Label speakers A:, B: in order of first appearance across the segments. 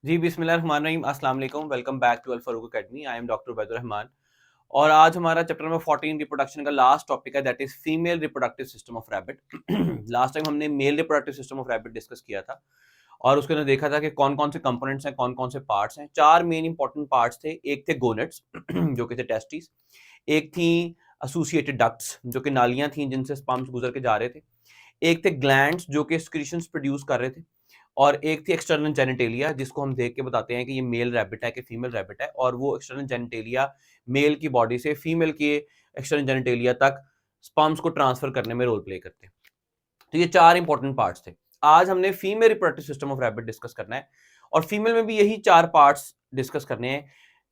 A: जी बिस्मिल्लाहिर्रहमानिर्रहीम अस्सलाम वालेकुम। Welcome back to Al Farooq academy. I am doctor Ubaidur Rahman और आज हमारा चैप्टर नंबर 14 रिप्रोडक्शन का लास्ट टॉपिक है, that is female reproductive system of rabbit. Last time हमने male reproductive system of rabbit discuss किया था और उसके अंदर देखा था कि कौन कौन से कंपोनेंट्स हैं, कौन कौन से पार्ट्स हैं। चार मेन इंपॉर्टेंट पार्ट्स थे। एक थे गोनेट्स जो कि थे टेस्टिस, एक थी एसोसिएटेड डक्ट्स जो कि नालियां थी जिनसे स्पर्म्स गुजर के जा रहे थे, एक थे ग्लैंड्स जो कि एक्सक्रीशंस प्रोड्यूस कर रहे थे, और एक थी एक्सटर्नल जेनिटेलिया जिसको हम देख के बताते हैं कि ये मेल रैबिट है कि फीमेल रैबिट है, और वो एक्सटर्नल जेनिटेलिया मेल की बॉडी से फीमेल के एक्सटर्नल जेनिटेलिया तक स्पर्म्स को ट्रांसफर करने में रोल प्ले करते हैं। तो ये चार इंपॉर्टेंट पार्ट्स थे। आज हमने female reproductive system of rabbit discuss करना है और फीमेल में भी यही चार पार्ट्स डिस्कस करने हैं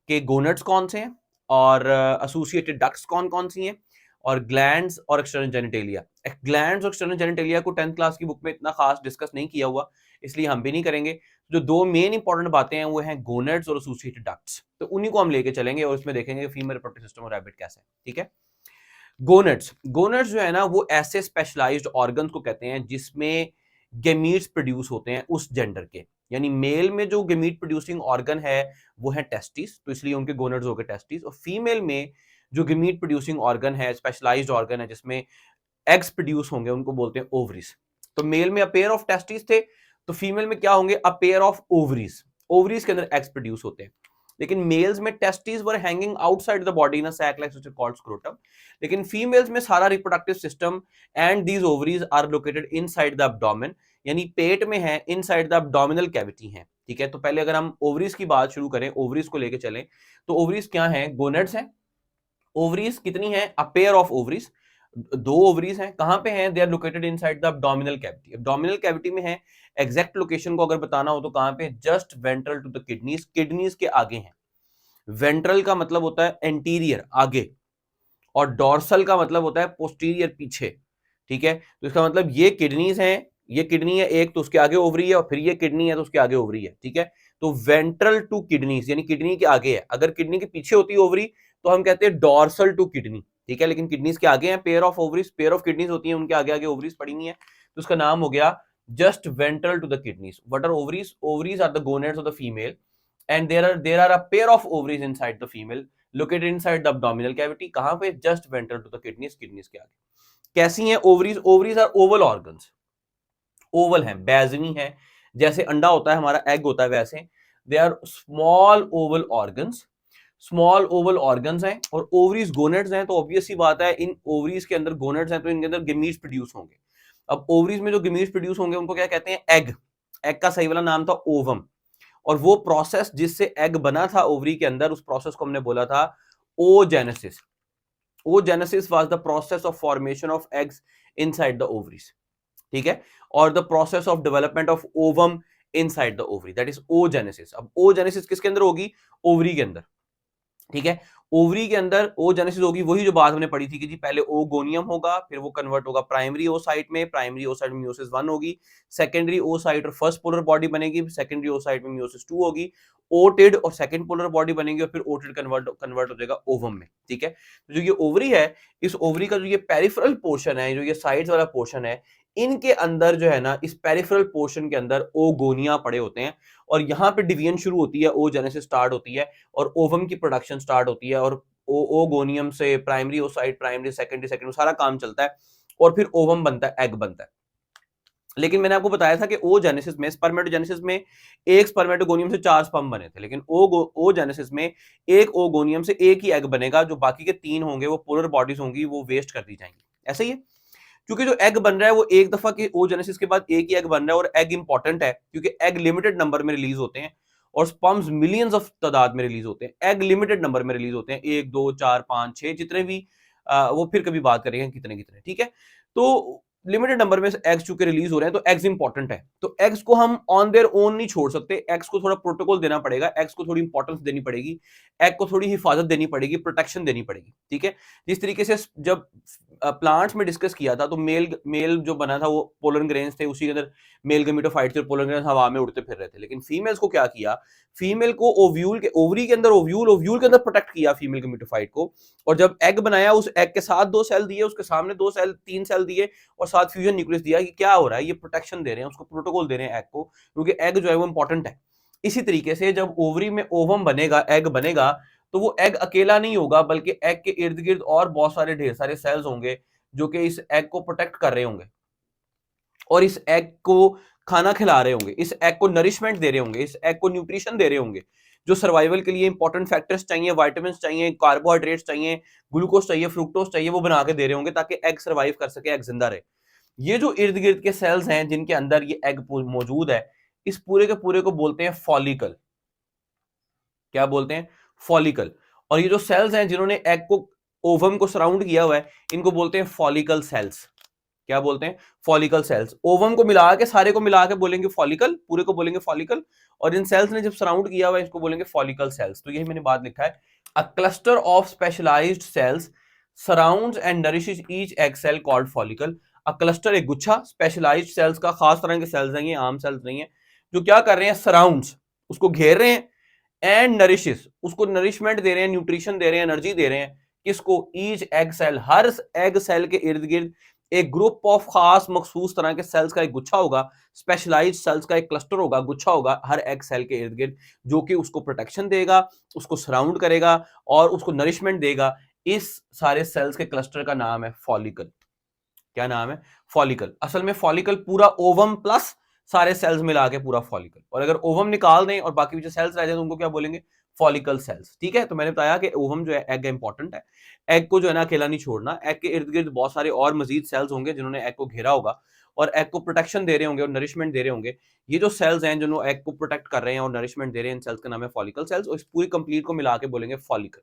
A: कि गोनेट्स कौन से हैं और एसोसिएटेड डक्ट्स कौन कौन सी हैं और ग्लैंड्स और एक्सटर्नल जेनिटेलिया। ग्लैंड्स और एक्सटर्नल जेनिटेलिया को 10th क्लास की बुक में इतना खास डिस्कस नहीं किया हुआ, इसलिए हम भी नहीं करेंगे। जो दो मेन इंपॉर्टेंट बातें हैं वो हैं गोनेट्स और एसोसिएटेड डक्ट्स, तो उन्हीं को हम लेके चलेंगे और इसमें देखेंगे female reproductive system of rabbit कैसा है। ठीक है। गोनेट्स गोनेट्स जो है ना वो ऐसे स्पेशलाइज्ड ऑर्गन्स को कहते हैं जिसमें गेमीट्स प्रोड्यूस होते हैं उस जेंडर के। यानी मेल में जो गेमीट प्रोड्यूसिंग ऑर्गन है वो है टेस्टिस, तो इसलिए उनके गोनेट्स हो गए टेस्टिस। और फीमेल में जो गेमीट प्रोड्यूसिंग ऑर्गन है, स्पेशलाइज्ड ऑर्गन है जिसमें एग्स प्रोड्यूस होंगे, उनको बोलते हैं ओवरीज। तो मेल में अ पेयर ऑफ टेस्टिस थे, तो फीमेल में क्या होंगे? A pair of ovaries. Ovaries के अंदर एग्स प्रोड्यूस होते हैं। लेकिन मेल्स में testis were hanging outside the body in a sac like which is called scrotum. लेकिन फीमेल्स में सारा reproductive system and these ovaries are located inside the abdomen, यानी पेट में है, इनसाइड द एब्डोमिनल कैविटी है। ठीक है। तो पहले अगर हम ओवरीज की बात शुरू करें, ओवरीज को लेके चलें, तो ओवरीज क्या है? गोनेड्स हैं। ओवरीज कितनी है? अ पेयर ऑफ ओवरीज, दो ओवरीज हैं। कहां पे हैं? They are located inside the abdominal cavity. Abdominal cavity में है। एग्जैक्ट लोकेशन को अगर बताना हो तो कहां पे? Just ventral to the kidneys, kidneys के आगे हैं। वेंट्रल का मतलब होता है एंटीरियर, आगे, और डॉर्सल का मतलब होता है पोस्टीरियर, पीछे। ठीक है। तो इसका मतलब ये किडनीज हैं, ये किडनी है एक, तो उसके आगे ओवरी है, और फिर ये किडनी है तो उसके आगे ओवरी है। ठीक है। तो वेंट्रल टू किडनीज यानी किडनी के आगे है। अगर किडनी के पीछे होती है ओवरी तो हम कहते हैं डॉर्सल टू किडनी। ठीक है। लेकिन किडनीज के आगे हैं, pair of ovaries, pair of kidneys होती है, उनके आगे आगे ओवरीज पड़ी हुई है, तो उसका नाम हो गया just ventral to the kidneys. What are ovaries? Ovaries are the gonads of the female and there are a pair of ovaries inside the female located inside the abdominal cavity। कहां पे? just ventral to the kidneys, kidneys के आगे। कैसी हैं ovaries? Ovaries are oval organs, oval हैं, बैजनी है, जैसे अंडा होता है हमारा, एग होता है, वैसे they are small oval organs, small oval organs हैं। और ओवरीज गोनेड्स हैं, तो ऑब्वियस सी बात है इन ओवरीज के अंदर गोनेड्स हैं तो इनके अंदर गेमीट्स प्रोड्यूस होंगे। अब ओवरीज में जो गेमीट्स प्रोड्यूस होंगे उनको क्या कहते हैं? एग। एग का सही वाला नाम था ओवम, और वो प्रोसेस जिससे एग बना था ओवरी के अंदर, उस प्रोसेस को हमने बोला था oogenesis. Oogenesis was the process of formation of eggs inside the ovaries. ठीक है। और the process of development of ovum inside the ovary, that is oogenesis. अब ओजेनेसिस किसके अंदर होगी? ओवरी के अंदर। ठीक है। ओवरी के अंदर ओजेनेसिस होगी, वही जो बात हमने पढ़ी थी कि जी पहले ओगोनियम होगा, फिर वो कन्वर्ट होगा प्राइमरी ओसाइट में, प्राइमरी ओसाइट में मियोसिस 1 होगी, सेकेंडरी ओसाइट और फर्स्ट पोलर बॉडी बनेगी, सेकेंडरी ओसाइट में मियोसिस 2 होगी, ओटिड और सेकेंड पोलर बॉडी बनेगी, और फिर ओटिड कन्वर्ट हो जाएगा ओवम में। ठीक है। तो जो ये ओवरी है, इस ओवरी का जो ये पेरिफेरल पोर्शन है, जो ये साइड्स वाला पोर्शन है, इनके अंदर जो है ना, इस पेरिफेरल पोर्शन के अंदर ओगोनिया पड़े होते हैं, और यहाँ पे डिवीजन शुरू होती है, ओजेनेसिस स्टार्ट होती है और ओवम की प्रोडक्शन स्टार्ट होती है, और ओगोनियम से primary oocyte, primary secondary secondary सारा काम चलता है, और फिर ओवम बनता है, एग बनता है। लेकिन मैंने आपको बताया था कि ओजेनेसिस में, स्पर्मेटोजेनेसिस में एक स्पर्मेटोगोनियम से 4 स्पर्म बने थे, लेकिन ओजेनेसिस में एक ओगोनियम से एक ही एग बनेगा, जो बाकी के 3 होंगे वो पोलर बॉडीज होंगी, वो वेस्ट कर दी जाएंगी। ऐसा ही है, क्योंकि जो एग बन रहा है वो एक दफा के ओजेनेसिस के बाद एक ही एग बन रहा है, और एग इंपॉर्टेंट है क्योंकि एग लिमिटेड नंबर में रिलीज होते हैं और स्पर्म्स मिलियंस ऑफ तादाद में रिलीज होते हैं। एग लिमिटेड नंबर में रिलीज होते हैं, 1 2 4 5 6 जितने भी, वो फिर कभी बात करेंगे कितने कितने। ठीक है। तो लिमिटेड नंबर में एग्स चूंकि रिलीज हो रहे हैं, तो एग्स इंपॉर्टेंट है, तो एग्स को हम ऑन देयर ओन नहीं छोड़ सकते, एग्स को थोड़ा प्रोटोकॉल देना पड़ेगा, एग्स को थोड़ी इंपॉर्टेंस देनी पड़ेगी, एग को थोड़ी हिफाजत देनी पड़ेगी, प्रोटेक्शन देनी पड़ेगी। ठीक है। जिस तरीके से जब प्लांट्स में डिस्कस किया था, तो मेल मेल जो बना था वो पोलन ग्रेन्स थे, उसी के अंदर मेल गमीटोफाइट्स थे, पोलन ग्रेन्स हवा में उड़ते फिर रहे थे। लेकिन फीमेल्स को क्या किया? फीमेल को ओव्यूल के, ओवरी के अंदर ओव्यूल के अंदर प्रोटेक्ट किया फीमेल गमीटोफाइट को, और जब एग बनाया उस एग के साथ 2 सेल दिए, उसके सामने 2 सेल, 3 सेल दिए, और साथ फ्यूजन न्यूक्लियस दिया कि क्या हो रहा है, ये प्रोटेक्शन दे रहे हैं, उसको प्रोटोकॉल दे रहे हैं एग को, क्योंकि एग जो है वो इंपॉर्टेंट है। इसी तरीके से जब ओवरी में ओवम बनेगा, एग बनेगा, तो वो एग अकेला नहीं होगा बल्कि एग के इर्द गिर्द और बहुत सारे ढेर सारे सेल्स होंगे जो कि इस एग को प्रोटेक्ट कर रहे होंगे और इस एग को खाना खिला रहे होंगे, इस एग को नरिशमेंट दे रहे होंगे, इस एग को न्यूट्रिशन दे रहे होंगे। जो सर्वाइवल के लिए इंपॉर्टेंट फैक्टर्स चाहिए, विटामिन चाहिए, कार्बोहाइड्रेट्स चाहिए, ग्लूकोज चाहिए, फ्रुक्टोज चाहिए, वो बना के दे रहे होंगे ताकि एग सर्वाइव कर सके, एग जिंदा रहे। ये जो इर्द गिर्द के सेल्स हैं जिनके अंदर ये एग मौजूद है, इस पूरे के पूरे को बोलते हैं फॉलिकल। क्या बोलते हैं? फॉलिकल। और ये जो सेल्स हैं जिन्होंने एग को, ओवम को सराउंड किया हुआ है, इनको बोलते हैं फॉलिकल सेल्स। क्या बोलते हैं? Follicle sales. ओवम को मिला के, सारे को मिला के बोलेंगे फॉलिकल, पूरे को बोलेंगे फॉलिकल, और इन सेल्स ने जब सराउंड किया हुआ है इसको बोलेंगे फॉलिकल सेल्स। तो यही मैंने बात लिखा है, a cluster of specialised cells surrounds and nourishes each egg cell called follicle. A cluster, एक गुच्छा, स्पेशलाइज्ड सेल्स का, खास तरह के सेल्स हैं ये, आम सेल्स नहीं है, जो क्या कर रहे हैं? सराउंड्स, उसको घेर रहे हैं, एंड नरिशेस, उसको नरिशमेंट दे रहे हैं, न्यूट्रिशन दे रहे हैं, एनर्जी दे रहे हैं। किसको? ईच एग सेल, हर एग सेल के इर्द गिर्द एक ग्रुप ऑफ खास मखसूस तरह के सेल्स का एक गुच्छा होगा, स्पेशलाइज्ड सेल्स का एक क्लस्टर होगा, गुच्छा होगा हर एग सेल के इर्द गिर्द, जो कि उसको प्रोटेक्शन देगा, उसको सराउंड करेगा और उसको नरिशमेंट देगा। इस सारे सेल्स के क्लस्टर का नाम है फॉलिकल। क्या नाम है? फॉलिकल। असल में फॉलिकल पूरा ओवम प्लस सारे सेल्स मिला के पूरा फॉलिकल, और अगर ओवम निकाल दें और बाकी जो सेल्स रह जाए तो उनको क्या बोलेंगे? Follicle sales. ठीक है, तो मैंने बताया कि ओवम जो है एग इंपॉर्टेंट है, एग को जो है ना अकेला नहीं छोड़ना, एग के इर्द गिर्द बहुत सारे और मजीद सेल्स होंगे जिन्होंने एग को घेरा होगा और एग को प्रोटेक्शन दे रहे होंगे और नरिशमेंट दे रहे होंगे। ये जो सेल्स हैं जो एग को प्रोटेक्ट कर रहे हैं और नरिशमेंट दे रहे हैं, इन सेल्स का नाम है फॉलिकल सेल्स, और इस पूरी कंप्लीट को मिला के बोलेंगे फॉलिकल।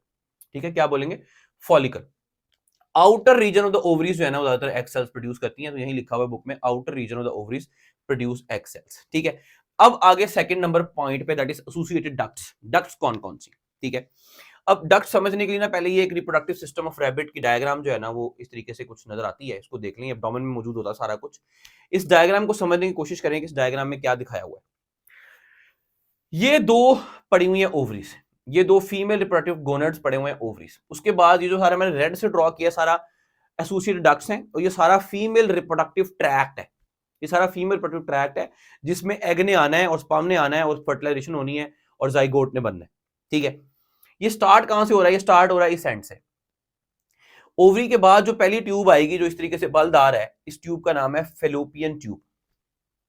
A: ठीक है, क्या बोलेंगे? Follicle. Outer region of the ovaries जो है ना ज्यादातर एग सेल्स प्रोड्यूस करती हैं, तो यही लिखा हुआ है बुक में, outer region of the ovaries produce egg cells. ठीक है, अब आगे सेकंड नंबर पॉइंट पे, that is associated ducts. Ducts कौन कौन सी? ठीक है, अब डक्ट समझने के लिए ना पहले ये एक रिप्रोडक्टिव सिस्टम ऑफ रैबिट की डायग्राम जो है ना वो इस तरीके से कुछ नजर आती है, इसको देख लें, एब्डोमेन में मौजूद होता है सारा कुछ। इस डायग्राम को समझने की कोशिश करें कि इस डायग्राम में क्या दिखाया हुआ है। ये दो पड़ी हुई है ओवरीज, ये दो फीमेल रिप्रोडक्टिव गोनेड्स पड़े हुए हैं ओवरीज। उसके बाद ये जो सारा मैंने रेड से ड्रॉ किया सारा एसोसिएटेड डक्ट्स हैं, और ये सारा फीमेल रिप्रोडक्टिव ट्रैक्ट है, ये सारा फीमेल रिप्रोडक्टिव ट्रैक्ट है जिसमें एग ने आना है और स्पर्म ने आना है और फर्टिलाइजेशन होनी है और जाइगोट ने बनना है। ठीक है, ये स्टार्ट कहां से हो रहा है? ये स्टार्ट हो रहा है इस एंड से। ओवरी के बाद जो पहली ट्यूब आएगी जो इस तरीके से बलदार है, इस ट्यूब का नाम है फेलोपियन ट्यूब।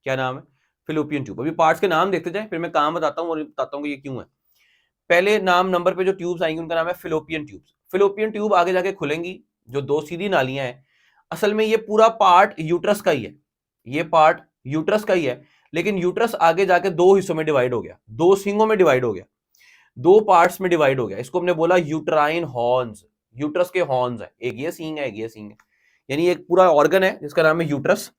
A: क्या नाम है? Fallopian tube. अभी पार्ट्स के नाम देखते जाए, फिर मैं काम बताता हूं और बताता हूं कि ये क्यों है। पहले नाम नंबर पे जो ट्यूब्स आएंगी उनका नाम है फेलोपियन ट्यूब्स। फेलोपियन ट्यूब आगे जाके खुलेंगी, जो दो सीधी नालियां हैं। असल में ये पूरा पार्ट यूट्रस का ही है, ये पार्ट यूट्रस का ही है, लेकिन यूट्रस आगे जाके दो हिस्सों में डिवाइड हो गया, दो सिंगों में डिवाइड हो गया, दो पार्ट्स में डिवाइड हो गया। इसको हमने बोला यूट्राइन हॉर्न्स, यूट्रस के हॉर्न्स है, एक ये सींग है, एक ये सींग है, यानी एक पूरा ऑर्गन है जिसका नाम है यूट्रस।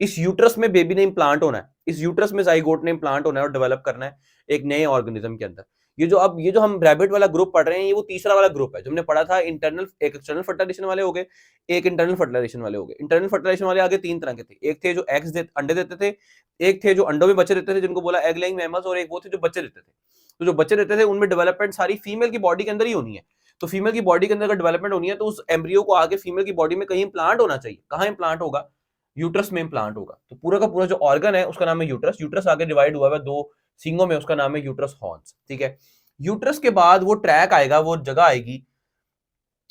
A: इस यूट्रस में बेबी ने इंप्लांट होना है, इस यूट्रस में जाइगोट ने इंप्लांट होना है और डेवलप करना है एक नए ऑर्गेनिज्म के अंदर। ये जो हम रैबिट वाला ग्रुप पढ़ रहे हैं, ये वो तीसरा वाला ग्रुप है जो हमने पढ़ा था। इंटरनल, एक एक्सटर्नल फर्टिलाइजेशन वाले हो गए, एक इंटरनल फर्टिलाइजेशन वाले हो गए। इंटरनल फर्टिलाइजेशन वाले आगे तीन तरह के थे, एक थे जो एग्स अंडे देते थे, एक थे जो अंडों में बच्चे देते थे जिनको बोला एग लेइंग मैमल्स, और एक वो थे जो बच्चे देते थे। तो जो बच्चे देते थे उनमें डेवलपमेंट सारी फीमेल की बॉडी के अंदर ही होनी है। तो फीमेल की बॉडी के अंदर अगर डेवलपमेंट होनी है तो उस एम्ब्रियो को आगे फीमेल की बॉडी में कहीं इंप्लांट होना चाहिए। कहाँ इंप्लांट होगा? यूट्रस में इंप्लांट होगा। तो पूरा का पूरा जो ऑर्गन है उसका नाम है यूट्रस। यूट्रस आगे डिवाइड हुआ है दो सिंगों में, उसका नाम है यूट्रस हॉर्न्स। ठीक है, यूट्रस के बाद वो ट्रैक आएगा, वो जगह आएगी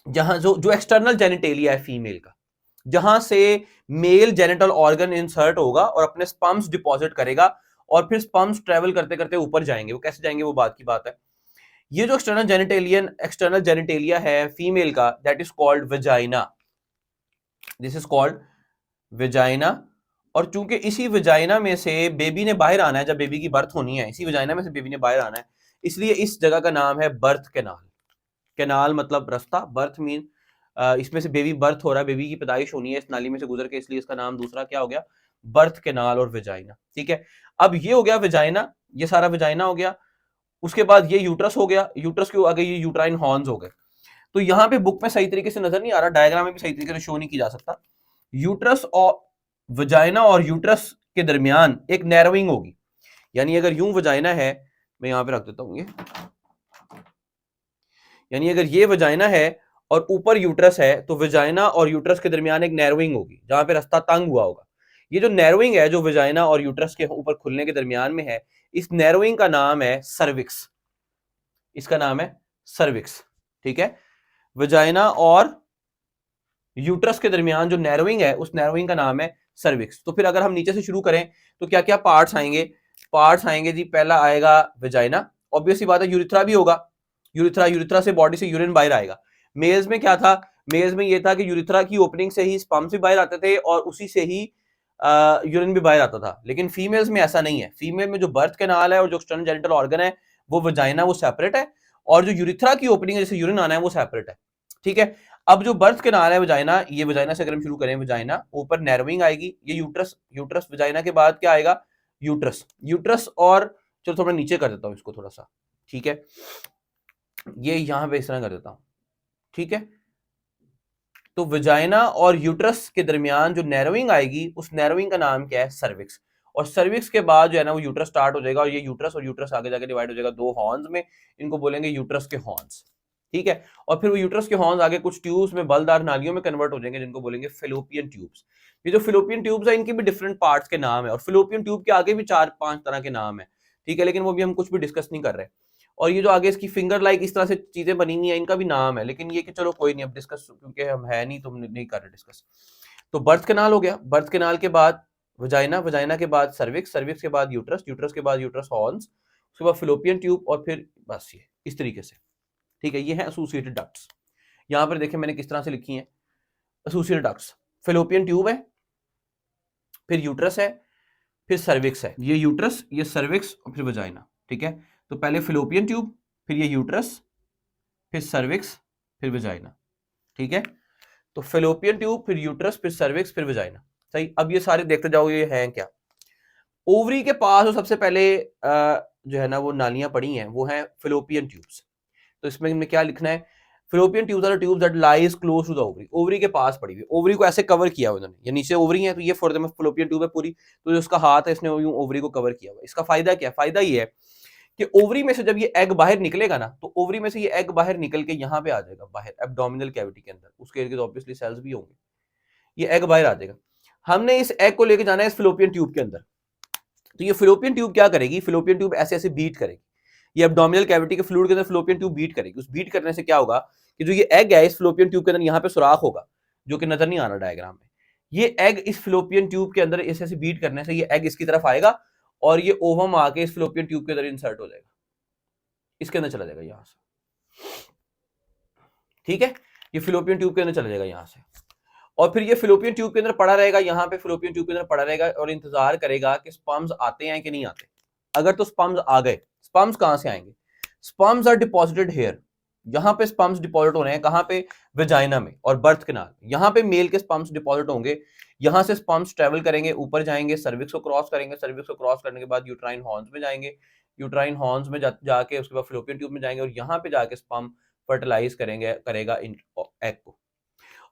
A: जहां जो जो एक्सटर्नल जेनिटेलिया है फीमेल का, जहां से मेल जेनिटल ऑर्गन इंसर्ट होगा और अपने स्पर्म्स डिपॉजिट करेगा, और फिर स्पर्म्स ट्रेवल करते करते ऊपर जाएंगे। वो कैसे जाएंगे वो बात की बात है। ये जो एक्सटर्नल जेनिटेलिया है फीमेल का, that is called vagina. This is called vagina. और चूंकि इसी वेजाइना में से बेबी ने बाहर आना है, जब बेबी की बर्थ होनी है इसी वेजाइना में से बेबी ने बाहर आना है, इसलिए इस जगह का नाम है बर्थ कैनाल। कैनाल मतलब रास्ता, बर्थ मीन इसमें से बेबी बर्थ हो रहा है, बेबी की पैदाइश होनी है इस नाली में से गुजर के, इसलिए इसका नाम दूसरा क्या हो गया? बर्थ कैनाल और वेजाइना। ठीक है, अब ये हो गया वेजाइना, ये सारा वेजाइना हो गया। उसके बाद ये यूट्रस हो गया, यूट्रस के आगे ये यूट्राइन हॉर्न्स हो गए। तो यहाँ पे बुक में सही तरीके से नजर नहीं आ रहा, डायग्राम में भी सही तरीके से शो नहीं की जा सकता। यूट्रस और वजाइना और यूट्रस के दरमियान एक नैरोइंग होगी, यानी अगर यूं वजाइना है, मैं यहां पे रख देता हूं ये, यानी अगर ये वजाइना है और ऊपर यूट्रस है तो वजाइना और यूट्रस के दरमियान एक नैरोइंग होगी जहां पे रास्ता तंग हुआ होगा। ये जो नैरोइंग है जो वजाइना और यूट्रस के ऊपर खुलने के दरमियान में है, इस नैरोइंग का नाम है सर्विक्स, इसका नाम है सर्विक्स। ठीक है, वजाइना और यूट्रस के दरमियान जो नैरोइंग है उस नैरोइंग का नाम है सर्विक्स। तो फिर अगर हम नीचे से शुरू करें तो क्या क्या पार्ट्स आएंगे? पार्ट्स आएंगे जी, पहला आएगा वजाइना, ऑब्वियस सी बात है, यूरिथ्रा भी होगा, यूरिथ्रा, यूरिथ्रा से बॉडी से यूरिन बाहर आएगा। मेल्स में क्या था? मेल्स में ये था कि यूरिथ्रा की ओपनिंग से ही स्पर्म्स भी बाहर आते थे और उसी से ही यूरिन भी बाहर आता था। लेकिन फीमेल्स में ऐसा नहीं है, फीमेल में जो बर्थ कैनाल है और जो एक्सटर्नल जेनिटल ऑर्गन है वो वजाइना, वो सेपरेट है, और जो यूरिथ्रा की ओपनिंग है जैसे यूरिन आना है वो सेपरेट है। ठीक है, अब जो बर्थ कैनाल है वजाइना, ये वजाइना से अगर हम शुरू करें, वजाइना ऊपर नैरोइंग आएगी, ये यूट्रस, यूट्रस वजाइना के बाद क्या आएगा? यूट्रस, यूट्रस, और चलो थोड़ा नीचे कर देता हूं इसको थोड़ा सा। ठीक है, ये यहां पे इस तरह कर देता हूं। ठीक है, तो वजाइना और यूट्रस के दरमियान जो नैरोइंग आएगी उस नैरोइंग का नाम क्या है? सर्विक्स। और सर्विक्स के बाद जो है ना वो यूट्रस स्टार्ट हो जाएगा, और ये यूट्रस और यूट्रस आगे जाके डिवाइड हो जाएगा दो हॉर्न्स में, इनको बोलेंगे यूट्रस के हॉर्न्स। ठीक है, और फिर वो यूट्रस के हॉर्न्स आगे कुछ ट्यूब्स में, बलदार नालियों में कन्वर्ट हो जाएंगे, जिनको बोलेंगे फेलोपियन ट्यूब्स। ये जो फेलोपियन ट्यूब्स है इनके भी डिफरेंट पार्ट्स के नाम है, और फेलोपियन ट्यूब के आगे भी 4-5 तरह के नाम है। ठीक है, लेकिन वो भी हम कुछ भी डिस्कस नहीं कर रहे। और ये जो आगे इसकी फिंगर लाइक इस तरह से चीजें बनी हुई है, इनका भी नाम है, लेकिन ये कि चलो कोई नहीं, अब डिस्कस क्योंकि हम है नहीं तो हम नहीं कर रहे डिस्कस। तो बर्थ कैनाल हो गया, बर्थ कैनाल के बाद वजाइना, वजाइना के बाद सर्विक्स, सर्विक्स के बाद यूट्रस, यूट्रस के बाद यूट्रस हॉर्न्स, उसके बाद फिलोपियन ट्यूब, और फिर बस ये इस तरीके से। ठीक है, ये है एसोसिएटेड डक्ट्स। यहां पर देखें मैंने किस तरह से लिखी है एसोसिएटेड डक्ट्स। फिलोपियन ट्यूब है, फिर यूट्रस है, फिर सर्विक्स है, ये यूट्रस, ये सर्विक्स, और फिर वजाइना। ठीक है, तो पहले फिलोपियन ट्यूब, फिर ये यूट्रस, फिर सर्विक्स, फिर वजाइना। ठीक है, तो फिलोपियन ट्यूब, फिर यूट्रस, फिर सर्विक्स, फिर वजाइना। सही, अब ये सारे देखते जाओ ये हैं क्या। ओवरी के पास जो सबसे पहले जो है ना वो नालियां पड़ी हैं वो हैं फिलोपियन ट्यूब्स। तो इसमें क्या लिखना है? Fallopian tubes are tubes that lies close to the ovary, ovary के पास पड़ी हुई, ओवरी को ऐसे कवर किया हुआ उन्होंने, ये नीचे ओवरी है तो ये फॉर द फिलोपियन ट्यूब है पूरी, तो जो उसका हाथ है इसने यूं ओवरी को कवर किया हुआ। इसका फायदा क्या है? फायदा ये है कि ओवरी में से जब ये एग बाहर निकलेगा ना, तो ओवरी में से ये एग बाहर निकल के यहाँ पे आ जाएगा बाहर एब्डोमिनल कैविटी के अंदर, उसके इर्द गिर्द ऑब्वियसली सेल्स भी होंगे, ये एग बाहर आ जाएगा। हमने इस एग को लेके जाना है इस फिलोपियन ट्यूब के अंदर। तो ये फिलोपियन ट्यूब क्या करेगी? फिलोपियन ट्यूब ऐसे ऐसे बीट करेगी, ये एब्डोमिनल कैविटी के फ्लूइड के अंदर फिलोपियन ट्यूब बीट करेगी। उस बीट करने से क्या होगा कि जो ये एग है इस फिलोपियन ट्यूब के अंदर यहाँ पे सुराख होगा, जो कि नजर नहीं आ रहा डायग्राम में। ये एग इस फिलोपियन ट्यूब के अंदर ऐसे ऐसे बीट करने से ये एग इसकी तरफ आएगा, और ये ओवम आके इस फिलोपियन ट्यूब के अंदर इंसर्ट हो जाएगा, इसके अंदर चला जाएगा यहां से। ठीक है, ये फिलोपियन ट्यूब के अंदर चला जाएगा यहां से, और फिर ये फिलोपियन ट्यूब के अंदर पड़ा रहेगा, यहाँ पे फिलोपियन ट्यूब के अंदर पड़ा रहेगा और इंतजार करेगा कि स्पर्म्स आते हैं कि नहीं आते। अगर तो स्पर्म्स आ गए, स्पर्म्स कहां से आएंगे? स्पर्म्स आर डिपॉजिटेड हेयर, यहाँ पे स्पर्म्स डिपॉजिट हो रहे हैं, कहां पे? वेजाइना में और बर्थ कैनाल, यहाँ पे मेल के स्पर्म्स डिपॉजिट होंगे। यहाँ से स्पर्म्स ट्रेवल करेंगे, ऊपर जाएंगे, सर्विक्स को क्रॉस करेंगे, सर्विक्स को क्रॉस करने के बाद यूट्राइन हॉर्न्स में जाएंगे, यूट्राइन हॉर्न्स में जाके उसके बाद फिलोपियन ट्यूब में जाएंगे, और यहाँ पे जाके स्पर्म फर्टिलाइज करेगा एग को।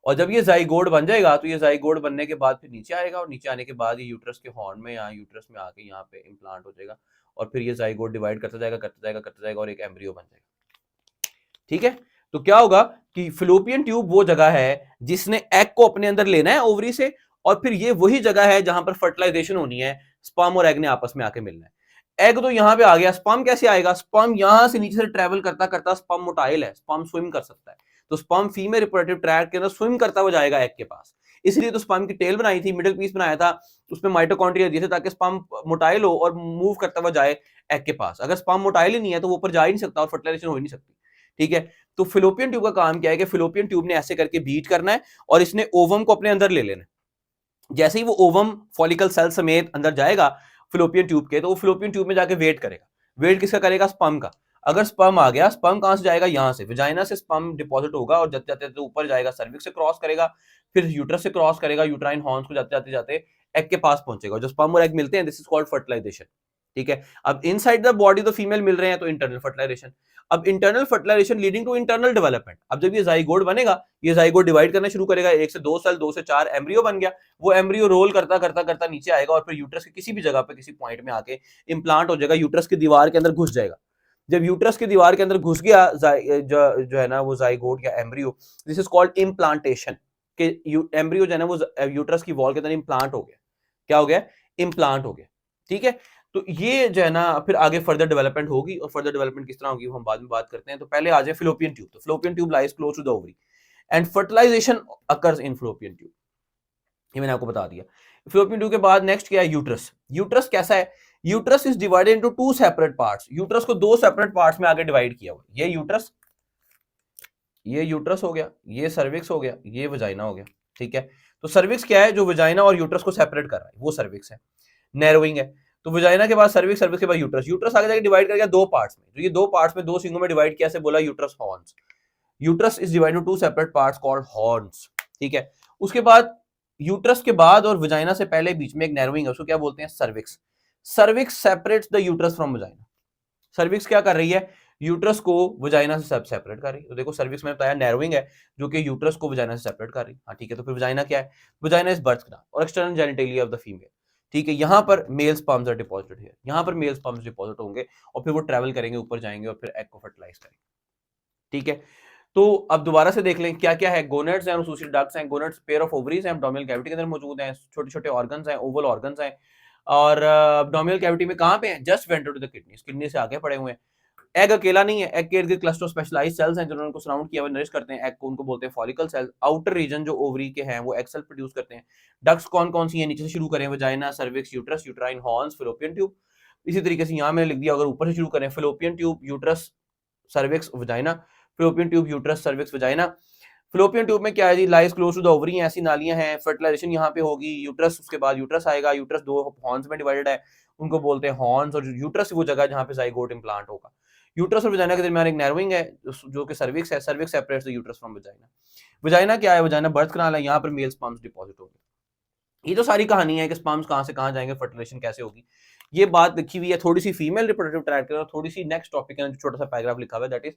A: और जब ये जाइगोट बन जाएगा तो ये जाइगोट बनने के बाद फिर नीचे आएगा, और नीचे आने के बाद ये यूट्रस के हॉर्न में, यहाँ यूट्रस में आके यहाँ पे इम्प्लांट हो जाएगा, और फिर ये जाइगोट डिवाइड करता जाएगा करता जाएगा करता जाएगा और एक एम्ब्रियो बन जाएगा। ठीक है, तो क्या होगा कि फिलोपियन ट्यूब वो जगह है जिसने एग को अपने अंदर लेना है ओवरी से, और फिर ये वही जगह है जहां पर फर्टिलाइजेशन होनी है, स्पर्म और एग ने आपस में आके मिलना है। एग तो यहां पे आ गया, स्पर्म कैसे आएगा? स्पर्म यहां से नीचे से ट्रेवल करता करता, स्पर्म मोटाइल है, स्पर्म स्विम कर सकता है, तो स्पर्म फीमेल रिप्रोडक्टिव ट्रैक्ट के अंदर स्विम करता हुआ जाएगा एग के पास। इसलिए तो स्पर्म की टेल बनाई थी, मिडिल पीस बनाया था, उसमें माइटोकॉन्ड्रिया दिए थे ताकि स्पर्म मोटाइल हो और मूव करता हुआ जाए एग के पास। अगर स्पर्म मोटाइल ही नहीं है तो वो ऊपर जा ही नहीं सकता और फर्टिलाइजेशन हो ही नहीं सकती। ठीक है, तो फिलोपियन ट्यूब का काम क्या है कि फिलोपियन ट्यूब ने ऐसे करके बीट करना है और इसने ओवम को अपने अंदर ले लेना है। जैसे ही वो ओवम फॉलिकल सेल समेत अंदर जाएगा फिलोपियन ट्यूब के, तो वो फिलोपियन ट्यूब में जाके वेट करेगा। वेट किसका करेगा? स्पर्म का। अगर स्पर्म आ गया, स्पर्म कहां से जाएगा? यहां से, वेजाइना से स्पर्म डिपॉजिट होगा और जाते जाते तो ऊपर जाएगा, सर्विक्स से क्रॉस करेगा, फिर यूट्रस से क्रॉस करेगा, यूट्राइन हॉर्न्स को जाते जाते जाते एग के पास पहुंचेगा। जो स्पर्म और एग मिलते हैं, दिस इज कॉल्ड फर्टिलाइजेशन। ठीक है, अब इनसाइड द बॉडी तो फीमेल मिल रहे हैं, तो इंटरनल फर्टिलाइजेशन। अब internal fertilisation leading to internal development. अब जब ये जाइगोट बनेगा, ये जाइगोट डिवाइड करना शुरू करेगा, 1 से 2 सेल, 2 से 4 एम्ब्रियो बन गया। वो एम्ब्रियो रोल करता करता करता नीचे आएगा और फिर यूट्रस के किसी भी जगह पे किसी पॉइंट में आके इंप्लांट हो जाएगा, यूट्रस की दीवार के अंदर घुस जाएगा। जब यूट्रस की दीवार के अंदर घुस गया जो है ना वो जाइगोट या embryo, this is called implantation, कि एम्ब्रियो जो है ना वो यूट्रस की वॉल के अंदर इम्प्लांट हो गया। क्या हो गया, इम्प्लांट हो गया। ठीक है, तो ये जो है ना फिर आगे फर्दर डेवलपमेंट होगी, और फर्दर डेवलपमेंट किस तरह होगी वो हम बाद में बात करते हैं। तो पहले आ जाए फिलोपियन ट्यूब। तो fallopian tube lies close to the ovary and fertilisation occurs in fallopian tube, ये मैंने आपको बता दिया। फिलोपियन ट्यूब के बाद नेक्स्ट क्या है, यूट्रस। यूट्रस कैसा है, uterus is divided into two separate parts. Uterus को दो सेपरेट पार्ट्स में आगे डिवाइड किया हुआ, ये यूट्रस हो गया, ये सर्विक्स हो गया, ये वजाइना हो गया। ठीक है, तो सर्विक्स क्या है, जो वजाइना और यूट्रस को सेपरेट कर रहा है वो सर्विक्स है, नैरोइंग है। तो वजाइना के बाद सर्विक्स, सर्विक्स के बाद यूट्रस। यूट्रस आगे जाके डिवाइड कर गया दो पार्ट्स में, तो ये दो पार्ट्स में, दो सिंगों में डिवाइड किया, से बोला uterus horns. Uterus is divided into two separate parts called horns. ठीक है, उसके बाद यूट्रस के बाद और वजाइना से पहले बीच में एक नैरोइंग है, उसको क्या बोलते हैं, cervix. Cervix separates the uterus from vagina. Cervix क्या कर रही है, यूट्रस को वजाइना से सेपरेट कर रही है। तो देखो सर्विक्स में बताया नैरोइंग है जो कि यूट्रस को वजाइना से सेपरेट कर रही है। हाँ ठीक है, तो फिर वजाइना क्या है, वजाइना इज बर्थ कैनाल और external genitalia of the female. ठीक है, यहाँ पर male sperms are deposited here, यहाँ पर मेल स्पर्म्स डिपॉजिट होंगे और फिर वो ट्रैवल करेंगे, ऊपर जाएंगे और फिर एग को फर्टिलाइज करेंगे। ठीक है, तो अब दोबारा से देख लें क्या क्या है। गोनेड्स हैं, सूसी डक्ट्स हैं। गोनेड्स पेयर ऑफ ओवरीज हैं, एब्डोमिनल कैविटी के अंदर मौजूद हैं। छोटे छोटे ऑर्गन्स हैं, ओवल ऑर्गन्स हैं, और एब्डोमिनल कैविटी में कहां पे हैं, just ventral to the kidneys, kidney से आगे पड़े हुए हैं। एग अकेला नहीं है, एग के इर्द क्लस्टर स्पेशलाइज्ड सेल्स हैं जिन्होंने उनको सराउंड किया हुआ, नरिश करते हैं एग को, उनको बोलते हैं फॉलिकल सेल। आउटर रीजन जो ओवरी के हैं वो एग सेल प्रोड्यूस करते हैं। डक्ट्स कौन कौन सी हैं, नीचे से शुरू करें, vagina, cervix, uterus, uterine horns, fallopian tube. इसी तरीके से यहाँ मैंने लिख दिया, अगर ऊपर से शुरू करें, fallopian tube, uterus, cervix, vagina. Fallopian tube, uterus, cervix, vagina. Fallopian tube में क्या है जी, lies close to the ovary, ऐसी नालियां हैं। फर्टिलाइजेशन यहाँ पे होगी, यूट्रस, उसके बाद यूट्रस आएगा। यूट्रस दो हॉर्न्स में डिवाइडेड है, उनको बोलते हैं हॉर्न्स, और यूट्रस वो जगह जहाँ पे जाइगोट इम्प्लांट होगा। यूट्रस और वजाइना के दरमियान एक नैरोइंग है जो कि सर्विक्स है। Cervix separates the uterus from vagina. Vagina क्या है, वजाइना बर्थ कैनाल है, यहाँ पर मेल स्पर्म्स डिपॉजिट होंगे। ये तो सारी कहानी है कि स्पर्म्स कहाँ से कहाँ जाएंगे, फर्टिलाइजेशन कैसे होगी, ये बात लिखी हुई है। थोड़ी सी फीमेल रिप्रोडक्टिव ट्रैक्ट और थोड़ी सी नेक्स्ट टॉपिक है, छोटा सा पैराग्राफ लिखा हुआ है, that is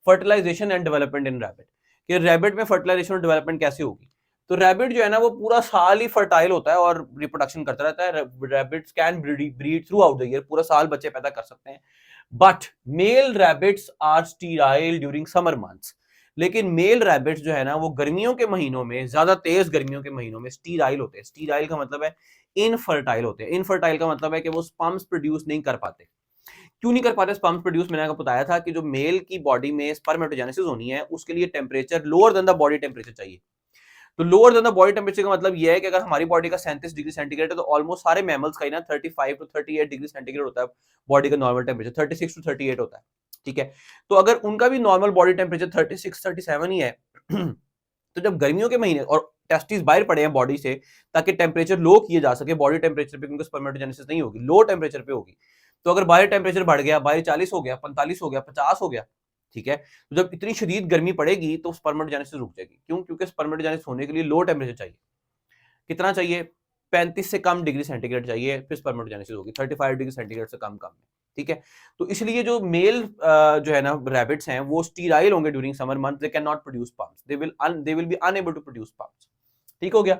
A: fertilisation and development in rabbit, कि रैबिट में फर्टिलाइजेशन और डेवलपमेंट कैसे होगी। तो रैबिट जो है ना वो पूरा साल ही फर्टाइल होता है और रिप्रोडक्शन करता रहता है। Rabbits can breed throughout the year, पूरा साल बच्चे पैदा कर सकते हैं। But male rabbits are sterile during summer months. लेकिन मेल रैबिट्स जो है ना वो गर्मियों के महीनों में, ज्यादा तेज गर्मियों के महीनों में स्टीराइल होते हैं। स्टीराइल का मतलब है इनफर्टाइल होते हैं। इनफर्टाइल का मतलब है कि वो स्पर्म्स प्रोड्यूस नहीं कर पाते। क्यों नहीं कर पाते स्पर्म्स प्रोड्यूस, मैंने आपको बताया था कि जो मेल की बॉडी में स्पर्मेटोजेनेसिस होनी है उसके लिए temperature lower than the body temperature चाहिए। तो lower than the body temperature का मतलब यह है कि अगर हमारी बॉडी का 37 डिग्री सेंटीग्रेड है तो ऑलमोस्ट सारे मैमल्स का ही ना 35 टू 38 डिग्री सेंटीग्रेड होता है बॉडी का नॉर्मल टेम्परेचर, 36 टू 38 होता है। ठीक है, तो अगर उनका भी नॉर्मल बॉडी टेम्परेचर 36 37 ही है तो जब गर्मियों के महीने और टेस्टिस बाहर पड़े हैं बॉडी से ताकि टेम्परेचर लो किए जा सके, बॉडी टेम्परेचर पे क्योंकि स्पर्मेटोजेनेसिस नहीं होगी, लो टेम्परेचर पे होगी। तो अगर बाहर टेम्परेचर बढ़ गया, बाहर 40 हो गया, 45 हो गया, 50 हो गया, ठीक है, तो जब इतनी शदीद गर्मी पड़ेगी तो स्पर्मेटोजेनेसिस रुक जाएगी। क्यों? क्योंकि स्पर्मेटोजेनेसिस होने के लिए लो टेम्परेचर चाहिए। कितना चाहिए? 35 से कम डिग्री सेंटीग्रेड चाहिए, फिर स्पर्मेटोजेनेसिस होगी। 35 डिग्री सेंटीग्रेड से कम कम। ठीक है, तो इसलिए जो मेल जो है ना रैबिट्स हैं वो स्टीराइल होंगे during summer month, they can not produce sperms, they will be unable to produce sperms. ठीक हो गया,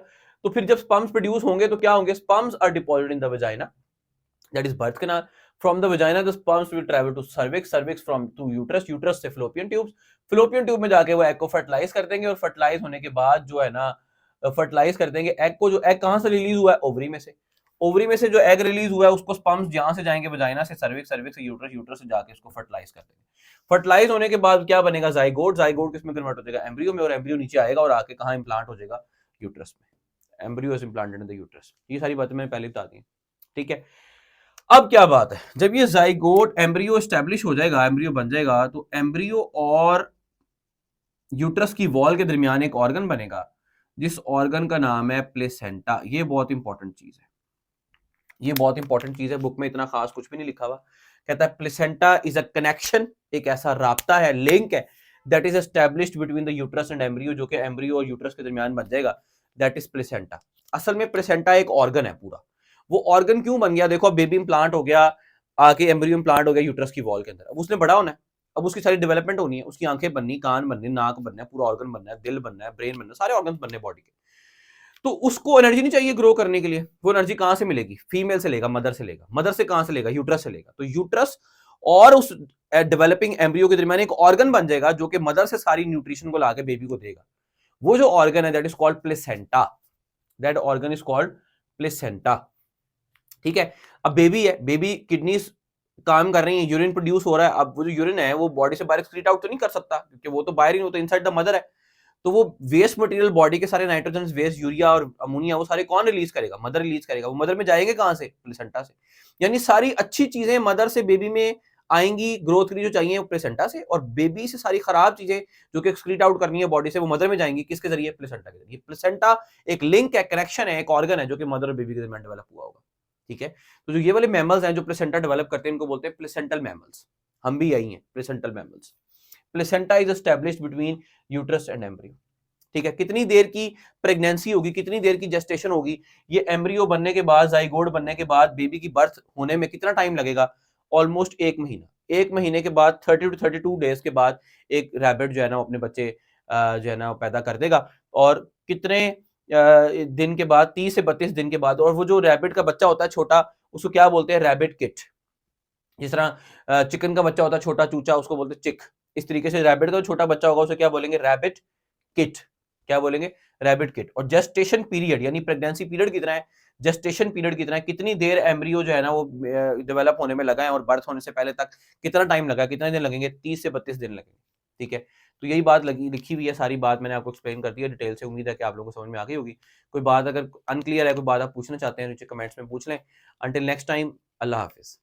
A: तो फिर जब स्पर्म्स प्रोड्यूस होंगे तो क्या होंगे, sperms are deposited in the vagina, that is birth canal. From the vagina the sperms will travel to cervix, cervix from to uterus, uterus से फिलोपियन ट्यूब्स, फिलोपियन ट्यूब में जाके वो एग को fertilise कर देंगे, और फर्टिलाइज होने के बाद जो है ना फर्टिलाइज कर देंगे एग को। जो एग कहां से रिलीज हुआ है? ओवरी में से। ओवरी में से जो एग रिलीज हुआ है उसको स्पर्म्स जहां से जाएंगे वजाइना से, सर्विक्स, सर्विक्स से यूट्रस, यूट्रस से जाके उसको फर्टिलाइज कर देंगे। फर्टिलाइज होने के बाद क्या बनेगा? जाइगोट। जाइगोट किसमें कन्वर्ट हो जाएगा? एम्ब्रियो में, और एम्ब्रियो नीचे आएगा और आके कहां इंप्लांट हो जाएगा? यूट्रस में। Embryo is implanted in the uterus. ये सारी बातें मैंने पहले बता दी। ठीक है, अब क्या बात है, जब ये जाइगोट एम्ब्रियो एस्टेब्लिश हो जाएगा, एम्ब्रियो बन जाएगा, तो एम्ब्रियो और यूट्रस की वॉल के दरमियान एक ऑर्गन बनेगा जिस ऑर्गन का नाम है प्लेसेंटा। ये बहुत इंपॉर्टेंट चीज है, ये बहुत इंपॉर्टेंट चीज है। बुक में इतना खास कुछ भी नहीं लिखा हुआ। कहता है प्लेसेंटा इज अ कनेक्शन, एक ऐसा राब्ता है, लिंक है, that is established between the uterus and embryo, जो कि एम्ब्रियो और यूट्रस के दरमियान बन जाएगा, दैट इज प्लेसेंटा। असल में प्लेसेंटा एक ऑर्गन है पूरा। वो ऑर्गन क्यों बन गया? देखो, बेबी इंप्लांट हो गया, आके एम्ब्रियो इंप्लांट हो गया यूट्रस की वॉल के अंदर, अब उसने बड़ा होना है, अब उसकी सारी डेवलपमेंट होनी है, उसकी आंखें बननी, कान बनने, नाक बनना है, पूरा ऑर्गन बनना है, दिल बनना है, ब्रेन बनना है, सारे ऑर्गन बनने बॉडी के। तो उसको एनर्जी नहीं चाहिए ग्रो करने के लिए, वो एनर्जी कहां से मिलेगी? फीमेल से लेगा, मदर से लेगा। मदर से कहां से लेगा? यूट्रस से लेगा। तो यूट्रस और उस डेवलपिंग एम्ब्रियो के दरमियान एक ऑर्गन बन जाएगा जो कि मदर से सारी न्यूट्रिशन को लाके बेबी को देगा। वो जो ऑर्गन है that is called placenta, that organ is called placenta. ठीक है। अब बेबी है, बेबी किडनीज काम कर रही है, यूरिन प्रोड्यूस हो रहा है। अब वो जो यूरिन है वो बॉडी से बाहर एक्सक्रीट आउट तो नहीं कर सकता, क्योंकि वो तो बाहर ही नहीं होता, इनसाइड द मदर है। तो वो वेस्ट मटेरियल बॉडी के सारे नाइट्रोजन वेस्ट, यूरिया और अमोनिया, वो सारे कौन रिलीज करेगा? मदर रिलीज करेगा। वो मदर में जाएंगे कहां से? प्लेसेंटा से। यानी सारी अच्छी चीजें मदर से बेबी में आएंगी, ग्रोथ के लिए जो चाहिए प्लेसेंटा से, और बेबी से सारी खराब चीजें जो कि एक्सक्रीट आउट करनी है बॉडी से, वो मदर में जाएंगी किसके जरिए? प्लेसेंटा के जरिए। प्लेसेंटा एक लिंक है, कनेक्शन है, एक ऑर्गन है जो कि मदर और बेबी के दरमियान डेवलप हुआ होगा। ठीक है। तो जो ये वाले मैमल्स हैं जो प्लेसेंटा डेवलप करते हैं, इनको बोलते हैं प्लेसेंटल मैमल्स। हम भी यही हैं, placental mammals. Placenta is established between uterus and embryo. ठीक है। कितनी देर की प्रेगनेंसी होगी, कितनी देर की जेस्टेशन होगी, ये एम्ब्रियो बनने के बाद, जाइगोट बनने के बाद, बेबी की बर्थ होने में कितना टाइम लगेगा? ऑलमोस्ट 1 महीना। 1 महीने के बाद 30 to 32 डेज के बाद एक रैबिट जो है ना अपने बच्चे जो है ना पैदा कर देगा। और कितने दिन के बाद? 30 से 32 दिन के बाद। और वो जो रैबिट का बच्चा होता है छोटा, उसको क्या बोलते हैं? Rabbit kit. जिस तरह चिकन का बच्चा होता है छोटा चूचा, उसको बोलते हैं चिक। इस तरीके से रैबिट का छोटा बच्चा होगा उसे क्या बोलेंगे? Rabbit kit. क्या बोलेंगे? Rabbit kit. और जेस्टेशन पीरियड यानी प्रेगनेंसी पीरियड कितना है, जेस्टेशन पीरियड कितना है, कितनी देर एम्ब्रियो जो है ना वो डेवलप होने में लगा है, और बर्थ होने से पहले तक कितना टाइम लगा, कितने दिन लगेंगे? 30 से 32 दिन लगेंगे। ठीक है। तो यही बात लगी लिखी हुई है, सारी बात मैंने आपको एक्सप्लेन कर दी है डिटेल से। उम्मीद है कि आप लोगों को समझ में आ गई होगी। कोई बात अगर अनक्लियर है, कोई बात आप पूछना चाहते हैं, नीचे कमेंट्स में पूछ लें। अंटिल नेक्स्ट टाइम, अल्लाह हाफिज।